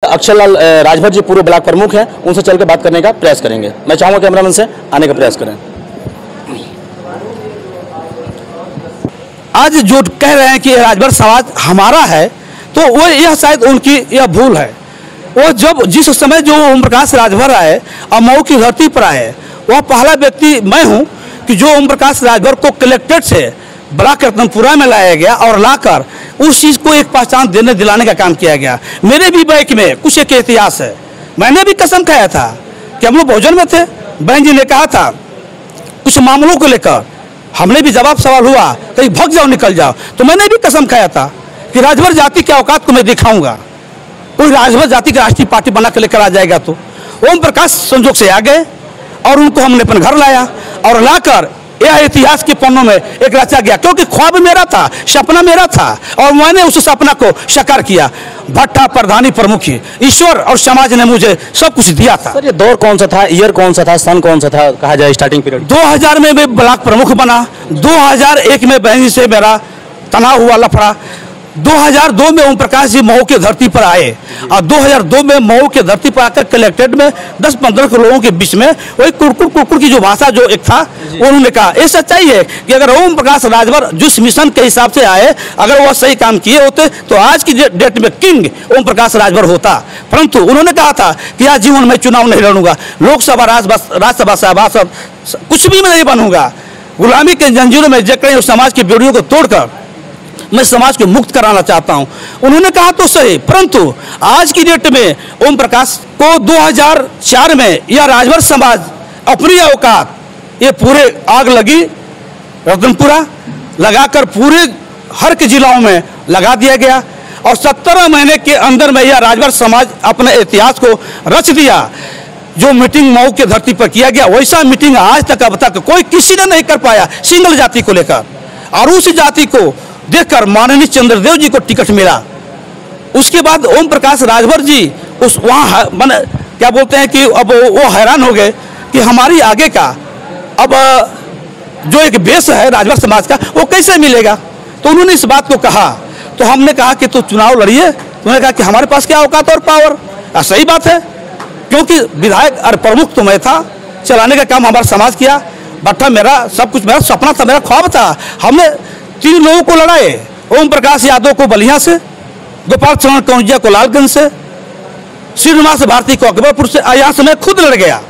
अक्षरलाल राजभर जी पूर्व ब्लॉक प्रमुख हैं, उनसे चल के बात करने का प्रयास करेंगे। मैं चाहूँगा कैमरामैन से आने का प्रयास करें। आज जो कह रहे हैं कि राजभर समाज हमारा है, तो वो यह शायद उनकी यह भूल है। वो जब जिस समय जो ओम प्रकाश राजभर आए और मऊ की धरती पर आए, वह पहला व्यक्ति मैं हूँ कि जो ओम प्रकाश राजभर को कलेक्टेड से ब्लॉक रतनपुरा में लाया गया और लाकर उस चीज़ को एक पहचान देने दिलाने का काम किया गया। मेरे भी बैक में कुछ एक इतिहास है। मैंने भी कसम खाया था कि हम लोग भोजन में थे, बहन जी ने कहा था कुछ मामलों को लेकर, हमने भी जवाब सवाल हुआ कहीं भग जाओ निकल जाओ, तो मैंने भी कसम खाया था कि राजभर जाति के औकात को मैं दिखाऊंगा। कोई राजभर जाति की राष्ट्रीय पार्टी बना के लेकर आ जाएगा तो ओम प्रकाश संजोग से आ गए और उनको हमने अपने घर लाया और लाकर यह इतिहास के पन्नों में एक रचा गया, क्योंकि ख्वाब मेरा था, सपना मेरा था और मैंने उस सपना को साकार किया। भट्टा प्रधानी प्रमुख, ईश्वर और समाज ने मुझे सब कुछ दिया था। सर ये दौर कौन सा था, ईयर कौन सा था, सन कौन सा था, कहा जाए स्टार्टिंग पीरियड? 2000 में मैं ब्लॉक प्रमुख बना, 2001 में बहन से मेरा तनाव हुआ, लफड़ा। 2002 में ओम प्रकाश जी मऊ के धरती पर आए और 2002 में मऊ के धरती पर आकर कलेक्टेड में 10-15 लोगों के बीच में वही कुड़कुड़ की जो भाषा जो एक था, उन्होंने कहा ये सच्चाई है कि अगर ओम प्रकाश राजभर जिस मिशन के हिसाब से आए, अगर वह सही काम किए होते तो आज की डेट में किंग ओम प्रकाश राजभर होता। परंतु उन्होंने कहा था कि आज जीवन में चुनाव नहीं लड़ूंगा, लोकसभा राज्यसभा सभासद कुछ भी मैं नहीं बनूंगा, गुलामी के जंजीरों में जकड़े समाज की बेड़ियों को तोड़कर मैं समाज को मुक्त कराना चाहता हूं। उन्होंने कहा तो सही, परंतु आज की डेट में ओम प्रकाश को 2004 में यह राजभर समाज अपनी औकात, ये पूरे आग लगी रतनपुरा लगाकर पूरे हर के जिलाओं में लगा दिया गया और 17 महीने के अंदर में यह राजभर समाज अपने इतिहास को रच दिया। जो मीटिंग मऊ के धरती पर किया गया, वैसा मीटिंग आज तक अब तक कोई किसी ने नहीं कर पाया सिंगल जाति को लेकर। और उस जाति को देखकर माननीय चंद्रदेव जी को टिकट मिला। उसके बाद ओम प्रकाश राजभर जी उस वहाँ क्या बोलते हैं कि अब वो हैरान हो गए कि हमारी आगे का अब जो एक बेस है राजभर समाज का वो कैसे मिलेगा। तो उन्होंने इस बात को कहा, तो हमने कहा कि तो चुनाव लड़िए। उन्होंने कहा कि हमारे पास क्या औकात और पावर। सही बात है, क्योंकि विधायक और प्रमुख तो मैं था, चलाने का काम हमारा समाज किया। भट्टा मेरा सब कुछ, मेरा सपना था, मेरा ख्वाब था। हमने 3 लोगों को लड़ाए, ओम प्रकाश यादव को बलिया से, गोपाल चरण कौंजिया को लालगंज से, श्रीनिवास भारती को अकबरपुर से। यहाँ से मैं खुद लड़ गया,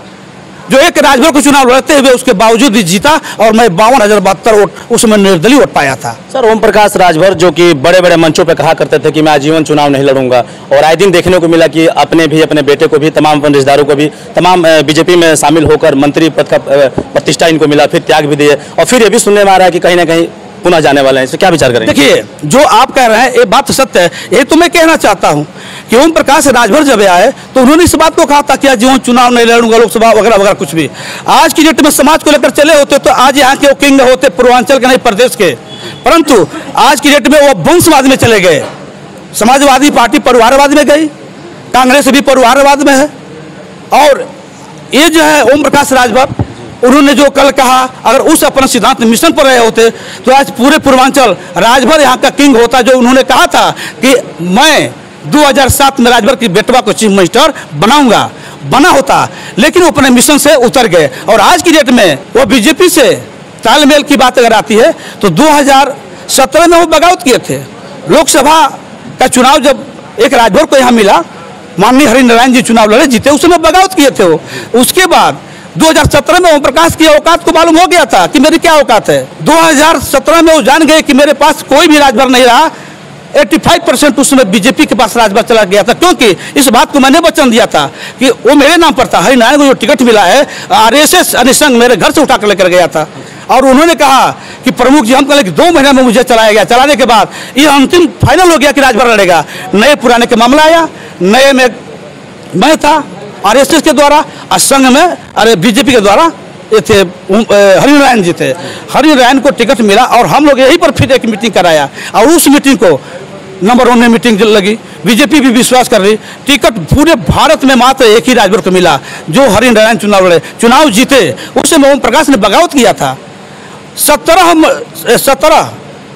जो एक राजभर को चुनाव लड़ते हुए उसके बावजूद भी जीता और मैं 52,072 वोट उसमें निर्दलीय वोट पाया था। सर ओम प्रकाश राजभर जो कि बड़े बड़े मंचों पर कहा करते थे कि मैं आजीवन चुनाव नहीं लड़ूंगा, और आए दिन देखने को मिला कि अपने भी, अपने बेटे को भी, तमाम रिश्तेदारों को भी, तमाम बीजेपी में शामिल होकर मंत्री पद का प्रतिष्ठा इनको मिला, फिर त्याग भी दिए और फिर ये भी सुनने में आ रहा है कि कहीं ना कहीं पुनः जाने वाले हैं। इस पर क्या विचार करेंगे? देखिए, जो आप कह रहे हैं ये बात सत्य है। ये तो मैं कहना चाहता हूं कि ओम प्रकाश राजभर जब आए तो उन्होंने इस बात को कहा था कि जीवन चुनाव नहीं लड़ूंगा, लोकसभा वगैरह वगैरह कुछ भी। आज की डेट में समाज को लेकर चले होते तो आज यहाँ के किंग होते, पूर्वांचल के नहीं प्रदेश के। परंतु आज की डेट में वो वंशवाद में चले गए। समाजवादी पार्टी परिवारवाद में गई, कांग्रेस भी परिवारवाद में है। और ये जो है ओम प्रकाश राजभर, उन्होंने जो कल कहा, अगर उस अपने सिद्धांत मिशन पर रहे होते तो आज पूरे पूर्वांचल राजभर यहाँ का किंग होता। जो उन्होंने कहा था कि मैं 2007 में राजभर की बेटवा को चीफ मिनिस्टर बनाऊंगा, बना होता, लेकिन वो अपने मिशन से उतर गए। और आज की डेट में वो बीजेपी से तालमेल की बात अगर आती है तो 2017 में वो बगावत किए थे। लोकसभा का चुनाव जब एक राजभर को यहाँ मिला, माननीय हरिनारायण जी चुनाव लड़े, जीते, उस समय बगावत किए थे वो। उसके बाद 2017 में ओम प्रकाश की औकात को मालूम हो गया था कि मेरी क्या औकात है। 2017 में वो जान गए कि मेरे पास कोई भी राजभर नहीं रहा। 85% उस समय बीजेपी के पास राजभर चला गया था, क्योंकि इस बात को मैंने वचन दिया था कि वो मेरे नाम पर था। हरिनारायण को जो टिकट मिला है, RSS अनुसंग मेरे घर से उठा कर लेकर गया था। और उन्होंने कहा कि प्रमुख जी, हम कहें कि 2 महीने में मुझे चलाया गया। चलाने के बाद ये अंतिम फाइनल हो गया कि राजभर लड़ेगा। नए पुराने के मामला आया, नए में मैं था RSS के द्वारा, और संघ में बीजेपी के द्वारा ये थे हरिनारायण जी थे। हरिनारायण को टिकट मिला और हम लोग यहीं पर फिर एक मीटिंग कराया और उस मीटिंग को नंबर 1 में मीटिंग लगी। बीजेपी भी विश्वास कर रही, टिकट पूरे भारत में मात्र एक ही राजभर को मिला जो हरिनारायण चुनाव लड़े, चुनाव जीते। उस समय ओम प्रकाश ने बगावत किया था।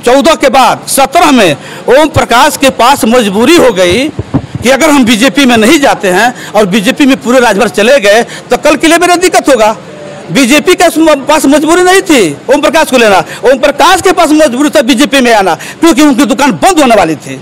14 के बाद 17 में ओम प्रकाश के पास मजबूरी हो गई कि अगर हम बीजेपी में नहीं जाते हैं और बीजेपी में पूरे राजभर चले गए तो कल के लिए मेरा दिक्कत होगा। बीजेपी के पास मजबूरी नहीं थी ओम प्रकाश को लेना, ओम प्रकाश के पास मजबूरी था बीजेपी में आना, क्योंकि उनकी दुकान बंद होने वाली थी।